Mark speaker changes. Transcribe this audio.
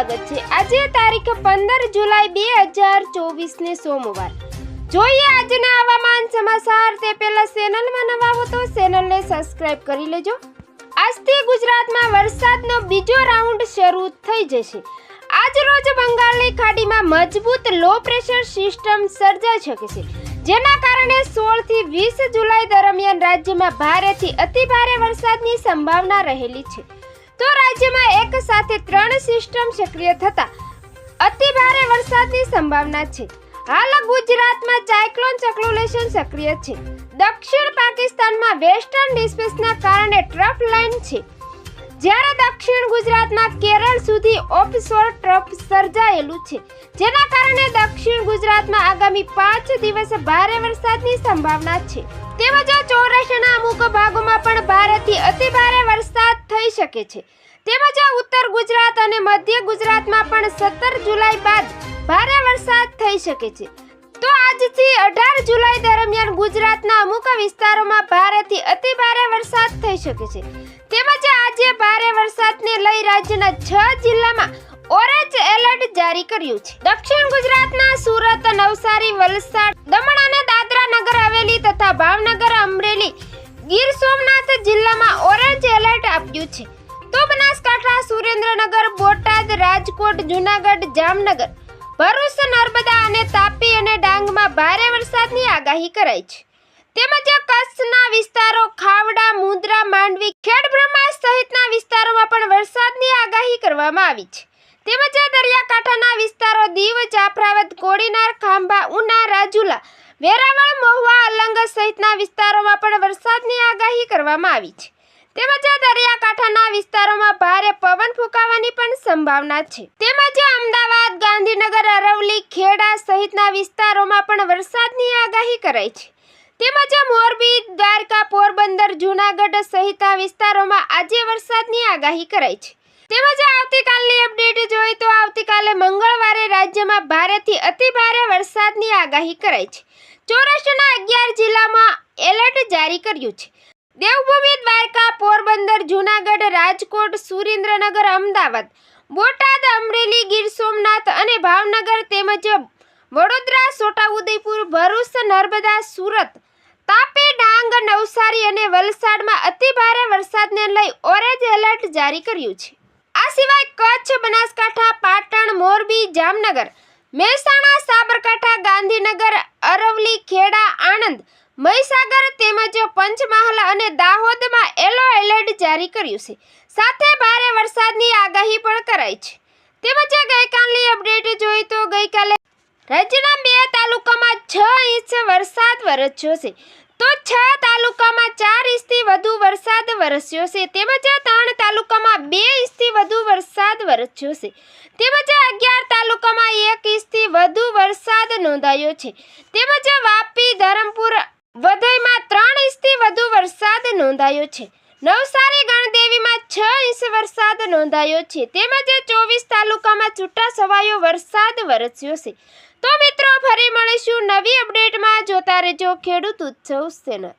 Speaker 1: સ્વાગત છે। આજે તારીખ 15 જુલાઈ 2024 ને સોમવાર। જોઈએ આજના હવામાન સમાચાર। તે પહેલા ચેનલમાં નવા હો તો ચેનલને સબસ્ક્રાઇબ કરી લેજો। આજથી ગુજરાતમાં વરસાદનો બીજો રાઉન્ડ શરૂ થઈ જશે। આજ રોજ બંગાળની ખાડીમાં મજબૂત લો પ્રેશર સિસ્ટમ સર્જાઈ શકે છે, જેના કારણે 16 થી 20 જુલાઈ દરમિયાન રાજ્યમાં ભારેથી અતિભારે વરસાદની સંભાવના રહેલી છે। તો રાજ્યમાં એક સાથે 3 સિસ્ટમ સક્રિય થતા અતિભારે વરસાદની સંભાવના છે। હાલ ગુજરાતમાં સાયક્લોન સર્ક્યુલેશન સક્રિય છે। દક્ષિણ પાકિસ્તાનમાં વેસ્ટર્ન ડિસ્ટર્બન્સના કારણે ટ્રફ લાઇન છે, જ્યારે દક્ષિણ ગુજરાતમાં કેરળ સુધી ઓફશોર ટ્રફ સર્જાયેલું છે, જેના કારણે દક્ષિણ ગુજરાતમાં આગામી 5 દિવસ ભારે વરસાદની સંભાવના છે। તેમજ સૌરાષ્ટ્રના અમુક ભાગોમાં પણ ભારેથી અતિભારે વરસાદ થઈ શકે છે। તેમજ ઉત્તર ગુજરાત અને મધ્ય ગુજરાતમાં પણ 17 જુલાઈ બાદ ભારે વરસાદ થઈ શકે છે। તો આજથી 18 જુલાઈ દરમિયાન ગુજરાતના અમુક વિસ્તારોમાં ભારેથી અતિભારે વરસાદ થઈ શકે છે। તેમજ આજે ભારે વરસાદને લઈ રાજ્યના 6 જિલ્લામાં ઓરેન્જ એલર્ટ જારી કર્યું છે। દક્ષિણ ગુજરાતના સુરત, નવસારી, વલસાડ, દમણ અને દાદરા નગર હવેલી તથા ભાવનગર, અમરેલી, ગીર સોમનાથ જિલ્લામાં ઓરેન્જ એલર્ટ આપ્યું છે। તો બનાસકાંઠા, સુરેન્દ્રનગર, બોટાદ, રાજકોટ, જૂનાગઢ, જામનગર, ભરૂચ, નર્મદા અને તાપી અને ડાંગમાં ભારે વરસાદની આગાહી કરાઈ છે। તેમજ કચ્છના વિસ્તારો, ખાવડા, મુંદ્રા, માંડવી, ખેડબ્રહ્મા સહિતના વિસ્તારોમાં પણ વરસાદની આગાહી કરવામાં આવી છે। તેમજ દરિયાકાંઠાના વિસ્તારો દીવ, જાફરાબાદ, કોડીનાર, ખાંભા, ઉના, રાજુલા, વેરાવળ, મહુવા, અલંગ સહિતના વિસ્તારોમાં પણ વરસાદની આગાહી કરવામાં આવી છે। તેમજ દરિયાકાંઠાના વિસ્તારોમાં ભારે પવન ફૂંકાવાની પણ સંભાવના છે। તેમજ અમદાવાદ, ગાંધીનગર, અરવલ્લી, ખેડા સહિતના વિસ્તારોમાં પણ વરસાદની આગાહી કરાઈ છે। તેમજ મોરબી, દ્વારકા, પોરબંદર, જૂનાગઢ સહિતના વિસ્તારોમાં આજે વરસાદની આગાહી કરાઈ છે। તેમજ આવતીકાલની અપડેટ જોઈએ તો આવતીકાલે મંગળવારે રાજ્યમાં ભારેથી અતિભારે વરસાદની આગાહી કરાઈ છે। સૌરાષ્ટ્રના 11 જિલ્લામાં એલર્ટ જારી કર્યું છે। દેવભૂમિ દ્વારકા, પોરબંદર, જૂનાગઢ, રાજકોટ, સુરેન્દ્રનગર, અમદાવાદ, બોટાદ, અમરેલી, ગીર સોમનાથ અને ભાવનગર તેમજ વડોદરા, છોટાઉદેપુર, ભરૂચ, નર્મદા, સુરત, તાપી, ડાંગ, નવસારી અને વલસાડમાં અતિભારે વરસાદને લઈ ઓરેન્જ એલર્ટ જારી કર્યું છે। આ સિવાય કચ્છ, બનાસકાંઠા, પાટણ, મોરબી, જામનગર, મહેસાણા, સાબરકાંઠા, ગાંધીનગર, અરવલ્લી, ખેડા, આણંદ, મહીસાગર તેમજ પંચમહાલ અને દાહોદમાં યલો એલર્ટ જારી કર્યું છે, સાથે ભારે વરસાદની આગાહી પણ કરાઈ છે। તેમજ ગઈકાલની અપડેટ જોઈએ તો ગઈકાલે રાજ્યના 2 તાલુકામાં 6 ઇંચ વરસાદ વરસ્યો છે, તો 6 તાલુકામાં 4 ઇંચથી વધુ વરસાદ વરસ્યો છે। તેમજ 3 તાલુકામાં 2 ઇંચથી વધુ વરસાદ વરસ્યો છે। તેમજ 11 તાલુકામાં 1 ઇંચથી વધુ વરસાદ નોંધાયો છે। તેમજ વાપી, ધરમપુર, વધઈમાં 3 ઇંચથી વધુ વરસાદ નોંધાયો છે। નવસારી, ગણદેવીમાં 6 ઇંચ વરસાદ નોંધાયો છે। તેમજ 24 તાલુકામાં છૂટાછવાયો વરસાદ વરસ્યો છે। તો મિત્રો, ફરી મળીશું નવી અપડેટમાં। જોતા રહેજો ખેડૂત ઉત્સવ ચેનલ।